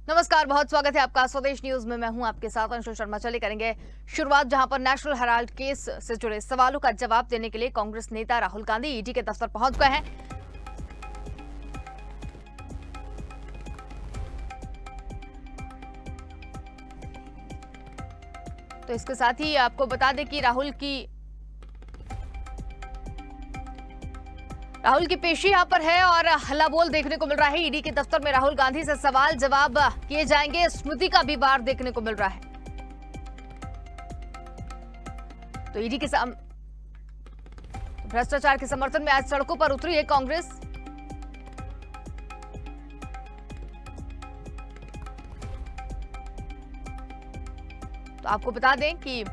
नमस्कार, बहुत स्वागत है आपका स्वदेश न्यूज में। मैं हूं आपके साथ अंशु शर्मा। चले करेंगे शुरुआत जहां पर नेशनल हेराल्ड केस से जुड़े सवालों का जवाब देने के लिए कांग्रेस नेता राहुल गांधी ईडी के दफ्तर पहुंच गए हैं। तो इसके साथ ही आपको बता दें कि राहुल की पेशी यहां पर है और हल्ला बोल देखने को मिल रहा है। ईडी के दफ्तर में राहुल गांधी से सवाल जवाब किए जाएंगे। स्मृति का भी वार देखने को मिल रहा है। तो ईडी के भ्रष्टाचार के समर्थन में आज सड़कों पर उतरी है कांग्रेस। तो आपको बता दें कि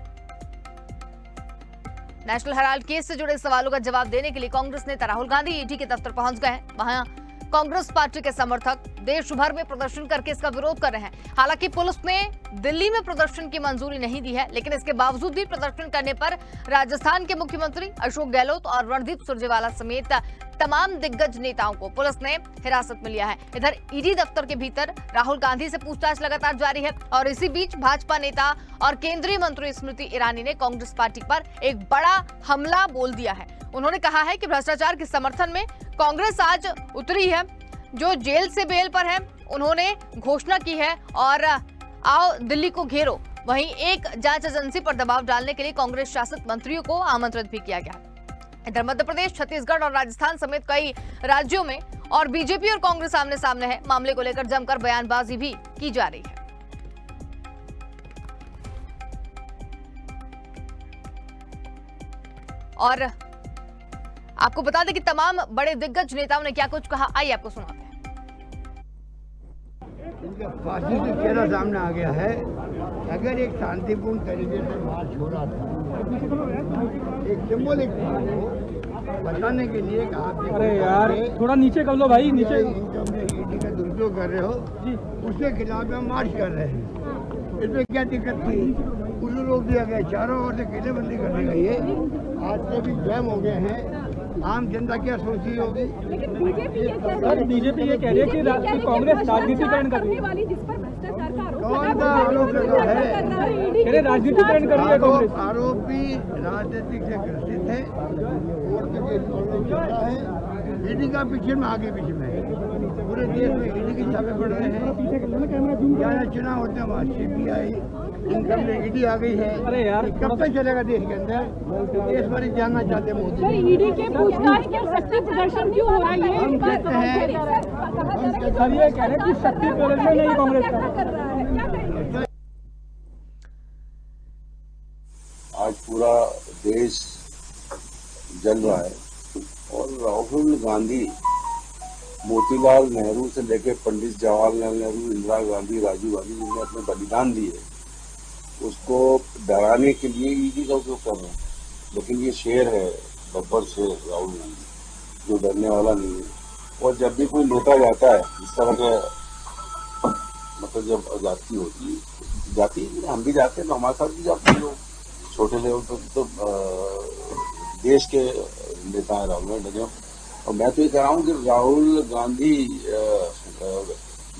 नेशनल हेराल्ड केस से जुड़े सवालों का जवाब देने के लिए कांग्रेस नेता राहुल गांधी ईडी के दफ्तर पहुंच गए हैं। वहां कांग्रेस पार्टी के समर्थक देश भर में प्रदर्शन करके इसका विरोध कर रहे हैं। हालांकि पुलिस ने दिल्ली में प्रदर्शन की मंजूरी नहीं दी है, लेकिन इसके बावजूद भी प्रदर्शन करने पर राजस्थान के मुख्यमंत्री अशोक गहलोत और रणदीप सुरजेवाला समेत तमाम दिग्गज नेताओं को पुलिस ने हिरासत में लिया है। इधर ईडी दफ्तर के भीतर राहुल गांधी से पूछताछ लगातार जारी है और इसी बीच भाजपा नेता और केंद्रीय मंत्री स्मृति ईरानी ने कांग्रेस पार्टी पर एक बड़ा हमला बोल दिया है। उन्होंने कहा है कि भ्रष्टाचार के समर्थन में कांग्रेस आज उतरी है। जो जेल से बेल पर है उन्होंने घोषणा की है और आओ दिल्ली को घेरो। वहीं एक जांच एजेंसी पर दबाव डालने के लिए कांग्रेस शासित मंत्रियों को आमंत्रित भी किया गया। इधर मध्य प्रदेश, छत्तीसगढ़ और राजस्थान समेत कई राज्यों में और बीजेपी और कांग्रेस आमने सामने है। मामले को लेकर जमकर बयानबाजी भी की जा रही है। और आपको बता दें कि तमाम बड़े दिग्गज नेताओं ने क्या कुछ कहा, आइए आपको सुनाते हैं। इनका फांसी से चेहरा सामने आ गया है। अगर एक शांतिपूर्ण तरीके से मार्च हो रहा था, एक सिंबॉलिक बताने के लिए कि आप अरे यार थोड़ा नीचे कर लो भाई, नीचे ईडी का दुरुपयोग कर रहे हो जी, उसके खिलाफ हम मार्च कर रहे हैं। इसमें क्या दिक्कत थी? उल्लू रोक दिया गया, चारों ओर से घेरेबंदी कर दी गई है। आज से भी जैम हो गए हैं। आम जनता क्या सोच रही होगी? लेकिन बीजेपी ये कह रही है कि कांग्रेस राजनीतिकरण कर रही है। कौन सा आरोप लगा है? राजनीतिकरण कर रही है कांग्रेस। आरोपी राजनीतिक से ग्रसित है। कोर्ट के केस चलता है। ईडी का पीछे में आगे पीछे में पूरे देश में ईडी की छापे पड़ रहे हैं। जहाँ चुनाव होते हैं वहाँ सीबीआई, इनकम में ईडी आ गई है। अरे यार कब तक चलेगा देश के अंदर? देश भर जानना चाहते हैं मोदी। सर, ईडी के पूछताछ के शक्ति प्रदर्शन क्यों हो रहा है? ये हम कहते हैं सर ये कह रहे हैं कि शक्ति प्रदर्शन नहीं कांग्रेस का। आज पूरा देश जल रहा है और राहुल गांधी मोतीलाल नेहरू से लेकर पंडित जवाहरलाल नेहरू, इंदिरा गांधी, राजीव गांधी जिन्होंने अपने बलिदान दिए, उसको डराने के लिए ईडी का उपयोग कर रहे हैं। लेकिन ये शेर है, बब्बर शेर राहुल गांधी, जो डरने वाला नहीं है। और जब भी कोई नेता जाता है इस तरह के, मतलब जब जाति होती है, जाति हम भी जाते हैं तो हमारे साथ भी जाते हैं लोग छोटे लेवल पर। तो देश के नेता है राहुल गांधी। और मैं तो ये कह रहा हूँ कि राहुल गांधी,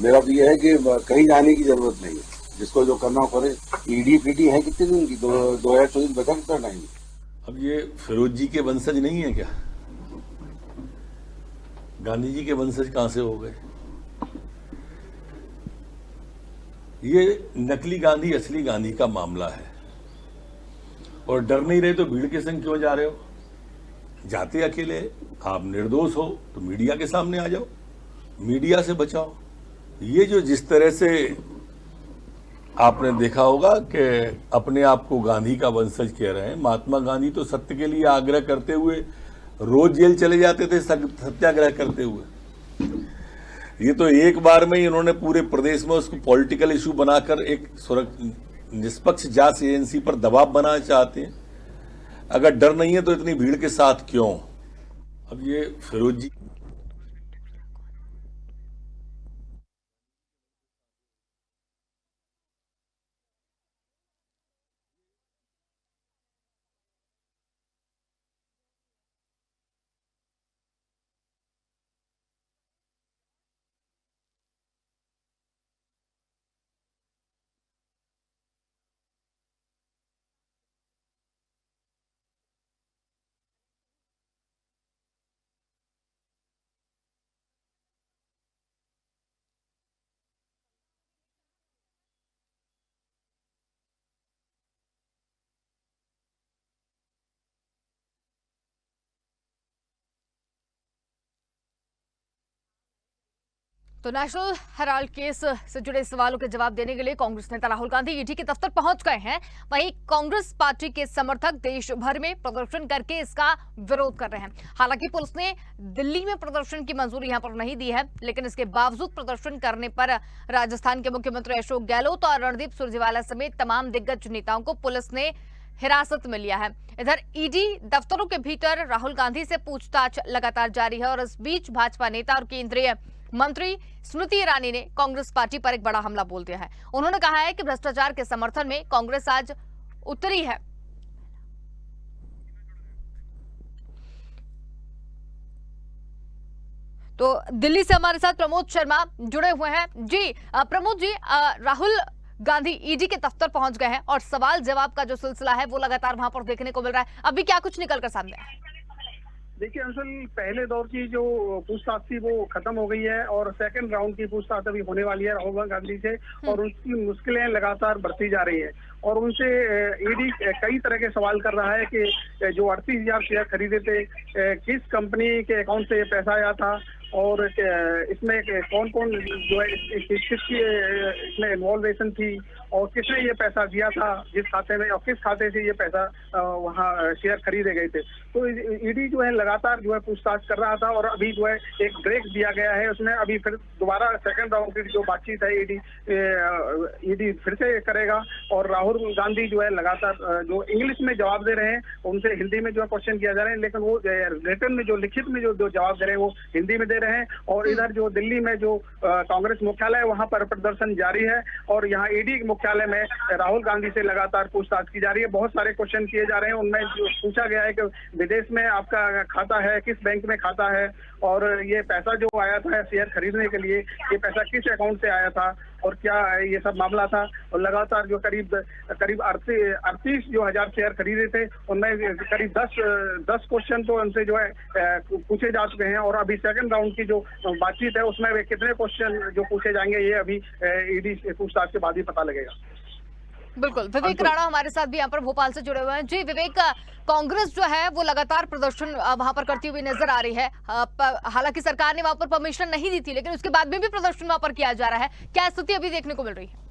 मेरा तो ये है कि कहीं जाने की जरूरत नहीं है, जिसको जो करना करे। ईडी पीडी है कितने दिन की? 2024 बचा कितना टाइम? अब ये फिरोज जी के वंशज नहीं है क्या? गांधी जी के वंशज कहां से हो गए? ये नकली गांधी असली गांधी का मामला है। और डर नहीं रहे तो भीड़ के संग क्यों जा रहे हो? जाते अकेले, आप निर्दोष हो तो मीडिया के सामने आ जाओ, मीडिया से बचाओ। ये जो जिस तरह से आपने देखा होगा कि अपने आप को गांधी का वंशज कह रहे हैं। महात्मा गांधी तो सत्य के लिए आग्रह करते हुए रोज जेल चले जाते थे, सत्याग्रह करते हुए। ये तो एक बार में ही इन्होंने पूरे प्रदेश में उसको पॉलिटिकल इशू बनाकर एक निष्पक्ष जांच एजेंसी पर दबाव बनाना चाहते हैं। अगर डर नहीं है तो इतनी भीड़ के साथ क्यों? अब ये फिरोज जी तो नेशनल हेराल्ड केस से जुड़े सवालों के जवाब देने के लिए कांग्रेस नेता राहुल गांधी ईडी के दफ्तर पहुंच गए हैं। वहीं कांग्रेस पार्टी के समर्थक देश भर में प्रदर्शन करके इसका विरोध कर रहे हैं। हालांकि पुलिस ने दिल्ली में प्रदर्शन की मंजूरी यहां पर नहीं दी है, लेकिन इसके बावजूद प्रदर्शन करने पर राजस्थान के मुख्यमंत्री अशोक गहलोत और रणदीप सुरजेवाला समेत तमाम दिग्गज नेताओं को पुलिस ने हिरासत में लिया है। इधर ईडी दफ्तरों के भीतर राहुल गांधी से पूछताछ लगातार जारी है और इस बीच भाजपा नेता और केंद्रीय मंत्री स्मृति ईरानी ने कांग्रेस पार्टी पर एक बड़ा हमला बोल दिया है। उन्होंने कहा है कि भ्रष्टाचार के समर्थन में कांग्रेस आज उतरी है। तो दिल्ली से हमारे साथ प्रमोद शर्मा जुड़े हुए हैं। जी प्रमोद जी, राहुल गांधी ईडी के दफ्तर पहुंच गए हैं और सवाल जवाब का जो सिलसिला है वो लगातार वहां पर देखने को मिल रहा है। अभी क्या कुछ निकल कर सामने आया? देखिए अंशुल, पहले दौर की जो पूछताछ थी वो खत्म हो गई है और सेकंड राउंड की पूछताछ अभी होने वाली है राहुल गांधी से, और उनकी मुश्किलें लगातार बढ़ती जा रही है और उनसे ईडी कई तरह के सवाल कर रहा है कि जो 38,000 शेयर खरीदे थे, किस कंपनी के अकाउंट से ये पैसा आया था और इसमें कौन कौन जो है किसकी इसमें इन्वॉल्वेशन थी और किसने ये पैसा दिया था जिस खाते में, और किस खाते से ये पैसा वहाँ शेयर खरीदे गए थे। तो ईडी जो है लगातार जो है पूछताछ कर रहा था और अभी जो है एक ब्रेक दिया गया है उसमें। अभी फिर दोबारा सेकंड राउंड की जो बातचीत है ईडी फिर से करेगा और राहुल गांधी जो है लगातार जो इंग्लिश में जवाब दे रहे हैं उनसे हिंदी में जो है क्वेश्चन किया जा रहा है, लेकिन वो रिटर्न में जो लिखित में जो जवाब दे रहे हैं वो हिंदी में दे रहे हैं। और इधर जो दिल्ली में जो कांग्रेस मुख्यालय है वहां पर प्रदर्शन जारी है और यहाँ ईडी मुख्यालय में राहुल गांधी से लगातार पूछताछ की जा रही है। बहुत सारे क्वेश्चन किए जा रहे हैं, उनमें जो पूछा गया है कि विदेश में आपका खाता है, किस बैंक में खाता है और ये पैसा जो आया था शेयर खरीदने के लिए ये पैसा किस अकाउंट से आया था और क्या ये सब मामला था। और लगातार जो करीब 38,000 शेयर खरीदे थे उनमें करीब 10 क्वेश्चन तो उनसे जो है पूछे जा चुके हैं और अभी सेकंड राउंड की जो बातचीत है उसमें वे कितने क्वेश्चन जो पूछे जाएंगे ये अभी ईडी पूछताछ के बाद ही पता लगेगा। बिल्कुल, विवेक राणा हमारे साथ भी यहाँ पर भोपाल से जुड़े हुए हैं। जी विवेक, कांग्रेस जो है वो लगातार प्रदर्शन वहां पर करती हुई नजर आ रही है। हालांकि सरकार ने वहां पर परमिशन नहीं दी थी, लेकिन उसके बाद में भी प्रदर्शन वहां पर किया जा रहा है। क्या स्थिति अभी देखने को मिल रही है?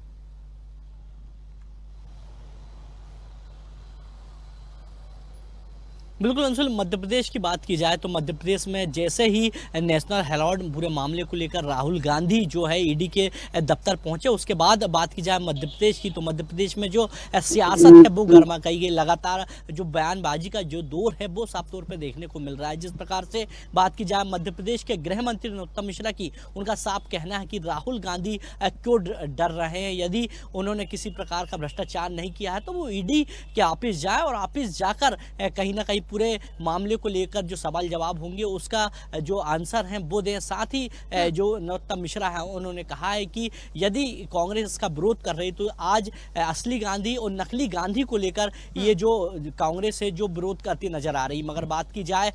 बिल्कुल अंशुल, मध्य प्रदेश की बात की जाए तो मध्य प्रदेश में जैसे ही नेशनल हेराल्ड पूरे मामले को लेकर राहुल गांधी जो है ईडी के दफ्तर पहुंचे, उसके बाद बात की जाए मध्य प्रदेश की तो मध्य प्रदेश में जो सियासत है वो गर्मा गई है। लगातार जो बयानबाजी का जो दौर है वो साफ तौर पर देखने को मिल रहा है। जिस प्रकार से बात की जाए मध्य प्रदेश के गृह मंत्री नरोत्तम मिश्रा की, उनका साफ कहना है कि राहुल गांधी क्यों डर रहे हैं। यदि उन्होंने किसी प्रकार का भ्रष्टाचार नहीं किया है तो वो ईडी के ऑफिस जाए और ऑफिस जाकर कहीं ना कहीं पूरे मामले को लेकर जो सवाल जवाब होंगे उसका जो आंसर है वो दें। साथ ही जो नरोत्तम मिश्रा है उन्होंने कहा है कि यदि कांग्रेस इसका विरोध कर रही तो आज असली गांधी और नकली गांधी को लेकर ये जो कांग्रेस है जो विरोध करती नजर आ रही। मगर बात की जाए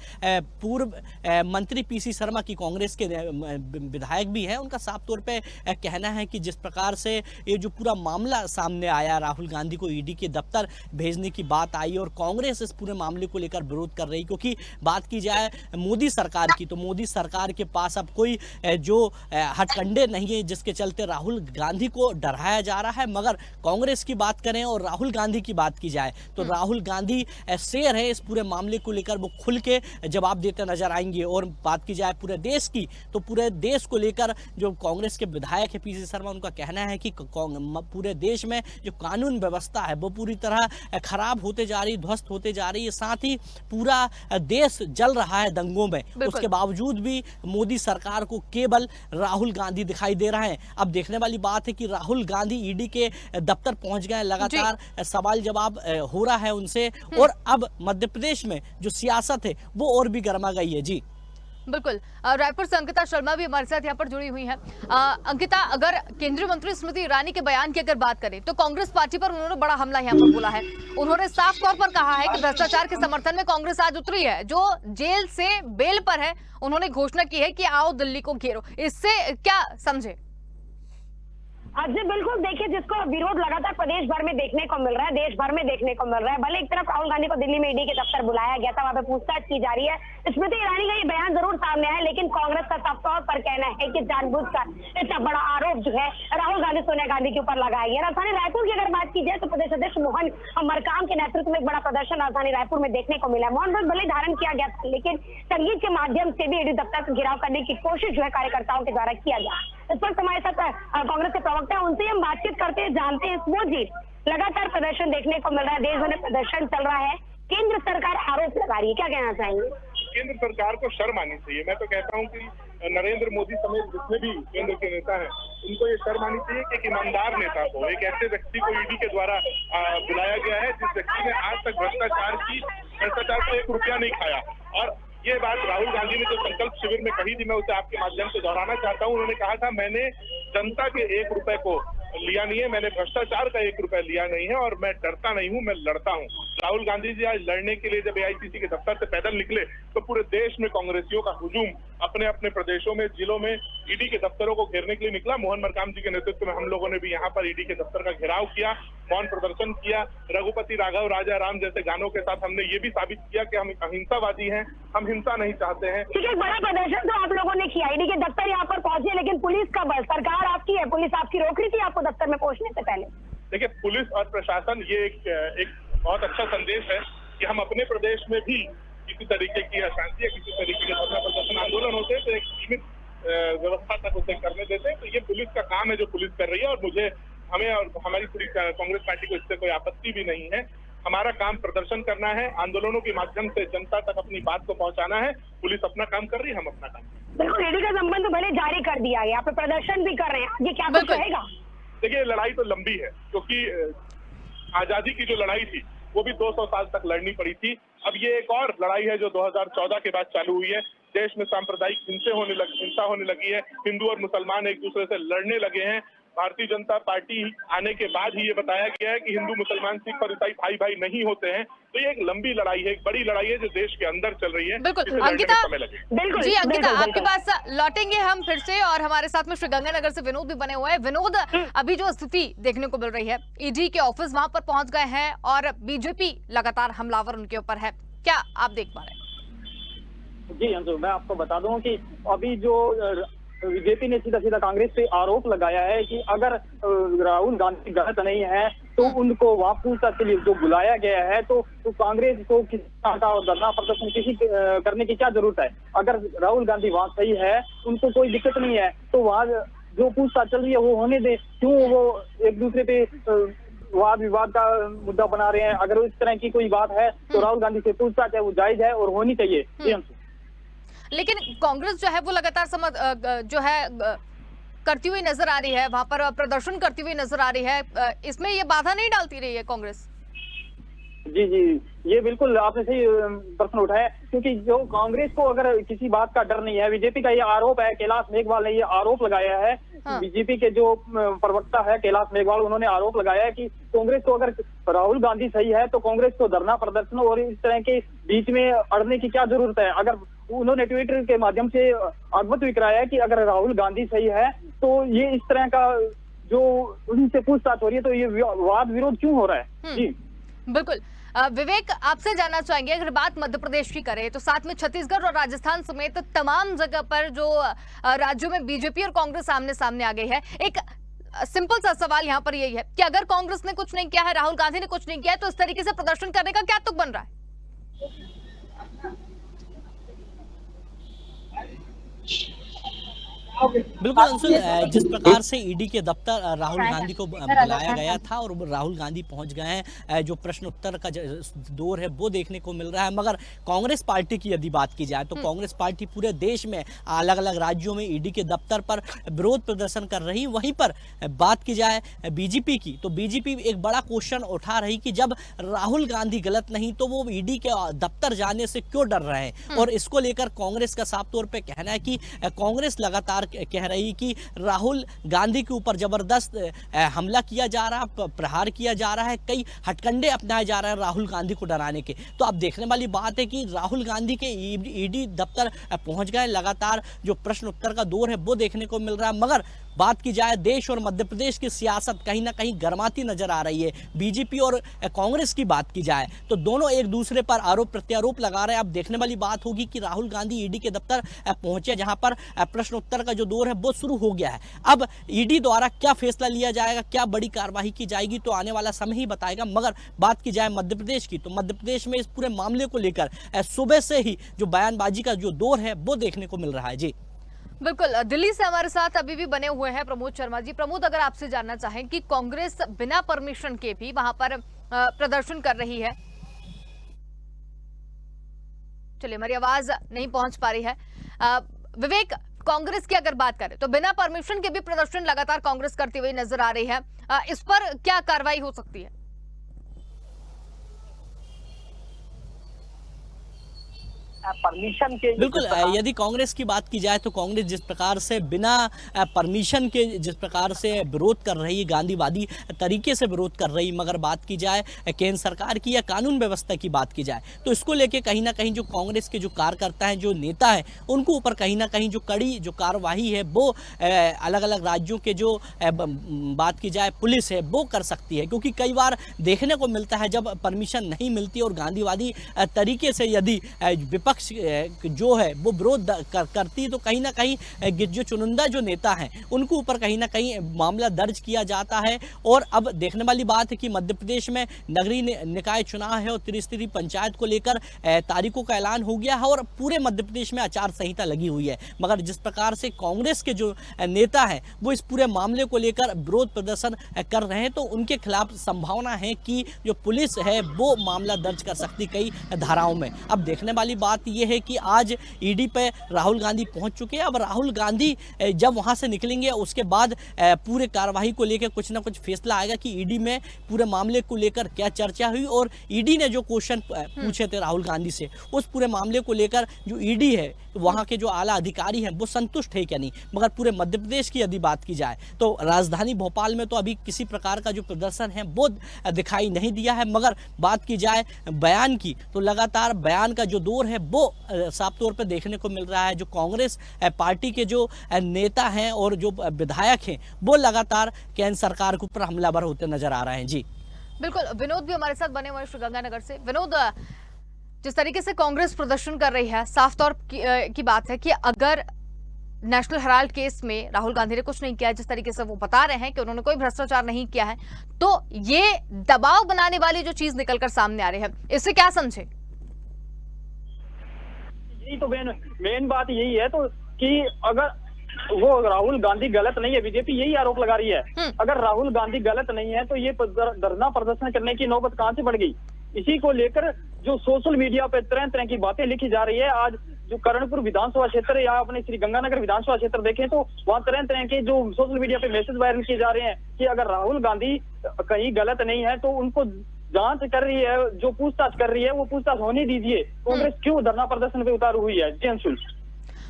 पूर्व मंत्री पीसी शर्मा की, कांग्रेस के विधायक भी हैं, उनका साफ तौर पे कहना है कि जिस प्रकार से ये जो पूरा मामला सामने आया, राहुल गांधी को ईडी के दफ्तर भेजने की बात आई और कांग्रेस इस पूरे मामले को लेकर विरोध कर रही। क्योंकि बात की जाए मोदी सरकार की तो मोदी सरकार के पास अब कोई जो हथकंडे नहीं है जिसके चलते राहुल गांधी को डराया जा रहा है। मगर कांग्रेस की बात करें और राहुल गांधी की बात की जाए तो राहुल गांधी शेर है, इस पूरे मामले को लेकर वो खुल के जवाब देते नजर आएंगे। और बात की जाए पूरे देश की तो पूरे देश को लेकर जो कांग्रेस के विधायक है पीसी शर्मा, उनका कहना है कि पूरे देश में जो कानून व्यवस्था है वो पूरी तरह खराब होते जा रही, ध्वस्त होते जा रही है। साथ ही पूरा देश जल रहा है दंगों में, उसके बावजूद भी मोदी सरकार को केवल राहुल गांधी दिखाई दे रहे हैं। अब देखने वाली बात है कि राहुल गांधी ईडी के दफ्तर पहुंच गए, लगातार सवाल जवाब हो रहा है उनसे और अब मध्य प्रदेश में जो सियासत है वो और भी गर्मा गई है। जी बिल्कुल, रायपुर से अंकिता शर्मा भी हमारे साथ यहाँ पर जुड़ी हुई हैं। अंकिता, अगर केंद्रीय मंत्री स्मृति ईरानी के बयान की अगर बात करें तो कांग्रेस पार्टी पर उन्होंने बड़ा हमला यहाँ पर बोला है। उन्होंने साफ तौर पर कहा है कि भ्रष्टाचार के समर्थन में कांग्रेस आज उतरी है। जो जेल से बेल पर है उन्होंने घोषणा की है कि आओ दिल्ली को घेरो। इससे क्या समझे? जी बिल्कुल, देखिए जिसको विरोध लगातार प्रदेश भर में देखने को मिल रहा है, देश भर में देखने को मिल रहा है। भले एक तरफ राहुल गांधी को दिल्ली में ईडी के दफ्तर बुलाया गया था, वहां पे पूछताछ की जा रही है, स्मृति ईरानी का ये बयान जरूर सामने आया, लेकिन कांग्रेस का साफ तौर पर कहना है कि जानबूझकर इतना बड़ा आरोप जो है राहुल गांधी सोनिया गांधी के ऊपर लगाया गया। राजधानी रायपुर की अगर बात की जाए तो प्रदेश अध्यक्ष मोहन मरकाम के नेतृत्व में एक बड़ा प्रदर्शन राजधानी रायपुर में देखने को मिला। मौन व्रत भले धारण किया गया था, लेकिन संगीत के माध्यम से भी ईडी दफ्तर का घेराव करने की कोशिश जो है कार्यकर्ताओं के द्वारा किया गया। इस पर हमारे साथ कांग्रेस के प्रवक्ता है, उनसे हम बातचीत करते हैं, जानते हैं। वो जी, लगातार प्रदर्शन देखने को मिल रहा है, देश भर में प्रदर्शन चल रहा है, केंद्र सरकार आरोप लगा रही है, क्या कहना चाहेंगे? केंद्र सरकार को शर्म आनी चाहिए। मैं तो कहता हूं कि नरेंद्र मोदी समेत जितने भी केंद्र के नेता हैं, उनको ये शर्म आनी चाहिए कि एक ईमानदार नेता को, एक ऐसे व्यक्ति को ईडी के द्वारा बुलाया गया है जिस व्यक्ति ने आज तक भ्रष्टाचार से 1 रुपया नहीं खाया। और ये बात राहुल गांधी ने जो संकल्प शिविर में कही थी, मैं उसे आपके माध्यम से दोहराना चाहता हूं। उन्होंने कहा था, मैंने जनता के 1 रुपए को लिया नहीं है, मैंने भ्रष्टाचार का 1 रुपया लिया नहीं है, और मैं डरता नहीं हूं, मैं लड़ता हूं। राहुल गांधी जी आज लड़ने के लिए जब एआईसीसी के दफ्तर से पैदल निकले तो पूरे देश में कांग्रेसियों का हुजूम अपने अपने प्रदेशों में, जिलों में ईडी के दफ्तरों को घेरने के लिए निकला। मोहन मरकाम जी के नेतृत्व में हम लोगों ने भी यहाँ पर ईडी के दफ्तर का घेराव किया, मौन प्रदर्शन किया। रघुपति राघव राजा राम जैसे गानों के साथ हमने ये भी साबित किया कि हम अहिंसावादी हैं, हम हिंसा नहीं चाहते हैं। ठीक है, बड़ा प्रदर्शन तो आप लोगों ने किया, ईडी के दफ्तर यहाँ पर पहुंचे, लेकिन पुलिस का बल, सरकार आपकी है, पुलिस आपकी रोक रही थी आपको दफ्तर में पहुंचने से पहले? देखिए, पुलिस और प्रशासन, ये एक बहुत अच्छा संदेश है कि हम अपने प्रदेश में भी किसी तरीके की अशांति या किसी तरीके के धरना प्रदर्शन आंदोलन होते हैं तो एक सीमित व्यवस्था तक उसे करने देते हैं। तो ये पुलिस का काम है जो पुलिस कर रही है, और हमें और हमारी पूरी कांग्रेस पार्टी को इससे कोई आपत्ति भी नहीं है। हमारा काम प्रदर्शन करना है, आंदोलनों के माध्यम से जनता तक अपनी बात को पहुंचाना है। पुलिस अपना काम कर रही है, हम अपना काम। बिल्कुल, ईडी का संबंध भले जारी कर दिया गया, आप प्रदर्शन भी कर रहे हैं, ये क्या कुछ रहेगा? देखिए, लड़ाई तो लंबी है, क्योंकि आजादी की जो लड़ाई थी वो भी 200 साल तक लड़नी पड़ी थी। अब ये एक और लड़ाई है जो 2014 के बाद चालू हुई है। देश में सांप्रदायिक हिंसा होने लगी है, हिंदू और मुसलमान एक दूसरे से लड़ने लगे हैं। भारतीय जनता पार्टी आने के बाद ही ये बताया गया है कि हिंदू मुसलमान सिख और ईसाई भाई भाई नहीं होते हैं। तो ये एक लंबी लड़ाई है, एक बड़ी लड़ाई है जो देश के अंदर चल रही है। बिल्कुल अंकिता, जी अंकिता, आपके पास लौटेंगे हम फिर से, और हमारे साथ में श्रीगंगानगर से विनोद भी बने हुए हैं। विनोद, अभी जो स्थिति देखने को मिल रही है, ईडी के ऑफिस वहां पर पहुंच गए हैं और बीजेपी लगातार हमलावर उनके ऊपर है, क्या आप देख पा रहे हैं? जी अंशु, मैं आपको बता दूं कि अभी जो बीजेपी ने सीधा कांग्रेस पे आरोप लगाया है कि अगर राहुल गांधी गलत नहीं है तो उनको वहां पूछताछ के लिए जो बुलाया गया है, तो कांग्रेस को किसी तरह का धरना प्रदर्शन करने की क्या जरूरत है? अगर राहुल गांधी वहां सही है, उनको कोई दिक्कत नहीं है, तो वहां जो पूछताछ चल रही है वो होने दे। क्यों वो एक दूसरे पे वाद विवाद का मुद्दा बना रहे हैं? अगर इस तरह की कोई बात है तो राहुल गांधी से पूछताछ है वो जायज है और होनी चाहिए। लेकिन कांग्रेस जो है वो लगातार करती हुई नजर आ रही है, वहां पर प्रदर्शन करती हुई नजर आ रही है, इसमें ये बाधा नहीं डालती रही है कांग्रेस? जी, ये बिल्कुल आपने सही प्रश्न उठाया, क्योंकि जो कांग्रेस को अगर किसी बात का डर नहीं है, बीजेपी का ये आरोप है, कैलाश मेघवाल ने ये आरोप लगाया है। हाँ। बीजेपी के जो प्रवक्ता है कैलाश मेघवाल, उन्होंने आरोप लगाया है कि कांग्रेस को अगर राहुल गांधी सही है तो कांग्रेस को धरना प्रदर्शन और इस तरह के बीच में अड़ने की क्या जरूरत है। अगर उन्होंने ट्विटर के माध्यम से अवगत भी कराया है कि अगर राहुल गांधी सही है तो ये इस तरह का जो उनसे पूछताछ हो रही है, तो ये वाद विरोध क्यों हो रहा है? जी बिल्कुल। विवेक, आपसे जानना चाहेंगे, अगर बात मध्य प्रदेश की करें तो साथ में छत्तीसगढ़ और राजस्थान समेत तमाम जगह पर जो राज्यों में बीजेपी और कांग्रेस आमने सामने आ गई है, एक सिंपल सा सवाल यहाँ पर यही है कि अगर कांग्रेस ने कुछ नहीं किया है, राहुल गांधी ने कुछ नहीं किया है, तो इस तरीके से प्रदर्शन करने का क्या तुक बन रहा है? बिल्कुल अंशुल, जिस प्रकार से ईडी के दफ्तर राहुल गांधी को बुलाया गया था और राहुल गांधी पहुंच गए हैं, जो प्रश्न उत्तर का दौर है वो देखने को मिल रहा है। मगर कांग्रेस पार्टी की यदि बात की जाए तो कांग्रेस पार्टी पूरे देश में अलग अलग राज्यों में ईडी के दफ्तर पर विरोध प्रदर्शन कर रही। वहीं पर बात की जाए बीजेपी की तो बीजेपी एक बड़ा क्वेश्चन उठा रही कि जब राहुल गांधी गलत नहीं तो वो ईडी के दफ्तर जाने से क्यों डर रहे हैं। और इसको लेकर कांग्रेस का साफ तौर पर कहना है कि कांग्रेस लगातार कह रही कि राहुल गांधी के ऊपर जबरदस्त हमला किया जा रहा, प्रहार किया जा रहा है, कई हथकंडे अपनाए जा रहे हैं राहुल गांधी को डराने के। तो अब देखने वाली बात है कि राहुल गांधी के ईडी दफ्तर पहुंच गए, लगातार जो प्रश्न उत्तर का दौर है वो देखने को मिल रहा है। मगर बात की जाए देश और मध्य प्रदेश की सियासत कहीं ना कहीं गर्माती नजर आ रही है। बीजेपी और कांग्रेस की बात की जाए तो दोनों एक दूसरे पर आरोप प्रत्यारोप लगा रहे हैं। अब देखने वाली बात होगी कि राहुल गांधी ईडी के दफ्तर पहुंचे, जहां पर प्रश्न उत्तर का जो दौर है वो शुरू हो गया है। अब ईडी द्वारा क्या फैसला लिया जाएगा, क्या बड़ी कार्रवाई की जाएगी, तो आने वाला समय ही बताएगा। मगर बात की जाए मध्य प्रदेश की, तो मध्य प्रदेश में इस पूरे मामले को लेकर सुबह से ही जो बयानबाजी का जो दौर है वो देखने को मिल रहा है। जी बिल्कुल, दिल्ली से हमारे साथ अभी भी बने हुए हैं प्रमोद शर्मा जी। प्रमोद, अगर आपसे जानना चाहें कि कांग्रेस बिना परमिशन के भी वहां पर प्रदर्शन कर रही है, चलिए हमारी आवाज नहीं पहुंच पा रही है। विवेक, कांग्रेस की अगर बात करें तो बिना परमिशन के भी प्रदर्शन लगातार कांग्रेस करती हुई नजर आ रही है, इस पर क्या कार्रवाई हो सकती है? परमिशन के बिल्कुल, यदि कांग्रेस की बात की जाए तो कांग्रेस जिस प्रकार से बिना परमिशन के जिस प्रकार से विरोध कर रही, गांधीवादी तरीके से विरोध कर रही, मगर बात की जाए केंद्र सरकार की या कानून व्यवस्था की बात की जाए तो इसको लेके कहीं ना कहीं जो कांग्रेस के जो कार्यकर्ता हैं, जो नेता हैं, उनको ऊपर कहीं ना कहीं जो कड़ी जो कार्रवाई है वो अलग अलग राज्यों के जो बात की जाए पुलिस है वो कर सकती है। क्योंकि कई बार देखने को मिलता है जब परमिशन नहीं मिलती और गांधीवादी तरीके से यदि विपक्ष जो है वो विरोध करती तो कहीं ना कहीं जो चुनिंदा जो नेता हैं उनको ऊपर कहीं ना कहीं मामला दर्ज किया जाता है। और अब देखने वाली बात है कि मध्य प्रदेश में नगरीय निकाय चुनाव है और त्रिस्तरीय पंचायत को लेकर तारीखों का ऐलान हो गया है और पूरे मध्य प्रदेश में आचार संहिता लगी हुई है। मगर जिस प्रकार से कांग्रेस के जो नेता हैं वो इस पूरे मामले को लेकर विरोध प्रदर्शन कर रहे हैं तो उनके खिलाफ संभावना है कि जो पुलिस है वो मामला दर्ज कर सकती कई धाराओं में। अब देखने वाली बात यह है कि आज ईडी पे राहुल गांधी पहुंच चुके हैं। अब राहुल गांधी जब वहां से निकलेंगे उसके बाद पूरे कार्रवाई को लेकर कुछ ना कुछ फैसला आएगा कि ईडी में पूरे मामले को लेकर क्या चर्चा हुई और ईडी ने जो क्वेश्चन पूछे थे राहुल गांधी से उस पूरे मामले को लेकर जो ईडी है वहां के जो आला अधिकारी हैं वो संतुष्ट है क्या नहीं। मगर पूरे मध्य प्रदेश की यदि बात की जाए तो राजधानी भोपाल में तो अभी किसी प्रकार का जो प्रदर्शन है वो दिखाई नहीं दिया है। मगर बात की जाए बयान की तो लगातार बयान का जो दौर है वो साफ तौर पर देखने को मिल रहा है। जो कांग्रेस पार्टी के जो नेता हैं और जो विधायक हैं वो लगातार केंद्र सरकार के ऊपर हमलावर होते नजर आ रहे हैं। जी बिल्कुल, विनोद भी हमारे साथ बने हुए श्रीगंगानगर से। विनोद, जिस तरीके से कांग्रेस प्रदर्शन कर रही है, साफ तौर की बात है कि अगर नेशनल हेराल्ड केस में राहुल गांधी ने कुछ नहीं किया, जिस तरीके से वो बता रहे हैं कि उन्होंने कोई भ्रष्टाचार नहीं किया है, तो ये दबाव बनाने वाली जो चीज निकलकर सामने आ रही है, इससे क्या समझे? जी तो मेन बात यही है तो कि अगर वो राहुल गांधी गलत नहीं है, बीजेपी यही आरोप लगा रही है, अगर राहुल गांधी गलत नहीं है तो ये धरना प्रदर्शन करने की नौबत कहां से बढ़ गई। इसी को लेकर जो सोशल मीडिया पे तरह तरह की बातें लिखी जा रही है। आज जो करणपुर विधानसभा क्षेत्र या अपने श्रीगंगानगर विधानसभा क्षेत्र देखें तो वहाँ तरह तरह के जो सोशल मीडिया पे मैसेज वायरल किए जा रहे हैं कि अगर राहुल गांधी कहीं गलत नहीं है तो उनको जांच कर रही है, जो पूछताछ कर रही है वो पूछताछ होने दीजिए। कांग्रेस क्यों धरना प्रदर्शन पे उतारू हुई है? जी अंशुल।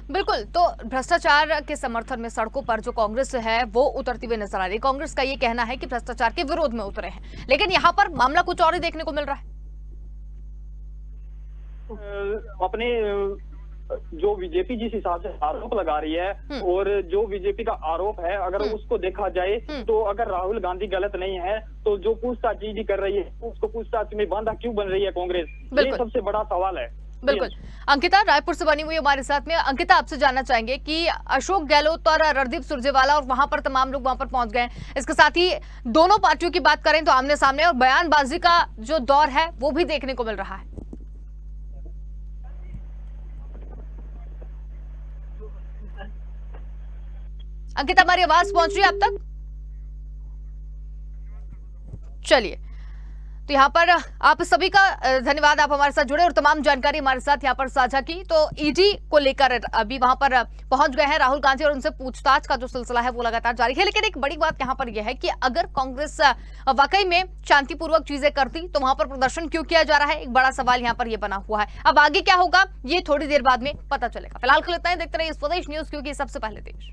बिल्कुल, तो भ्रष्टाचार के समर्थन में सड़कों पर जो कांग्रेस है वो उतरती हुई नजर आ रही है। कांग्रेस का ये कहना है कि भ्रष्टाचार के विरोध में उतरे हैं, लेकिन यहाँ पर मामला कुछ और ही देखने को मिल रहा है। अपने जो बीजेपी जिस हिसाब से आरोप लगा रही है और जो बीजेपी का आरोप है अगर उसको देखा जाए तो अगर राहुल गांधी गलत नहीं है तो जो पूछताछ ईडी कर रही है उसको पूछताछ में बांधा क्यों बन रही है कांग्रेस? ये सबसे बड़ा सवाल है। बिल्कुल, अंकिता रायपुर से बनी हुई हमारे साथ में। अंकिता, आपसे जानना चाहेंगे कि अशोक गहलोत और रणदीप सुरजेवाला और वहां पर तमाम लोग वहां पर पहुंच गए। इसके साथ ही दोनों पार्टियों की बात करें तो आमने सामने और बयानबाजी का जो दौर है वो भी देखने को मिल रहा है। अंकिता, हमारी आवाज पहुंच रही है आप तक? चलिए, तो यहाँ पर आप सभी का धन्यवाद, आप हमारे साथ जुड़े और तमाम जानकारी हमारे साथ यहाँ पर साझा की। तो ईडी को लेकर अभी वहां पर पहुंच गए हैं राहुल गांधी और उनसे पूछताछ का जो सिलसिला है वो लगातार जारी है। लेकिन एक बड़ी बात यहाँ पर यह है कि अगर कांग्रेस वाकई में शांतिपूर्वक चीजें करती तो वहां पर प्रदर्शन क्यों किया जा रहा है, एक बड़ा सवाल यहाँ पर यह बना हुआ है। अब आगे क्या होगा ये थोड़ी देर बाद में पता चलेगा। फिलहाल इतना ही देखते रहिए स्वदेश न्यूज, क्योंकि सबसे पहले देश।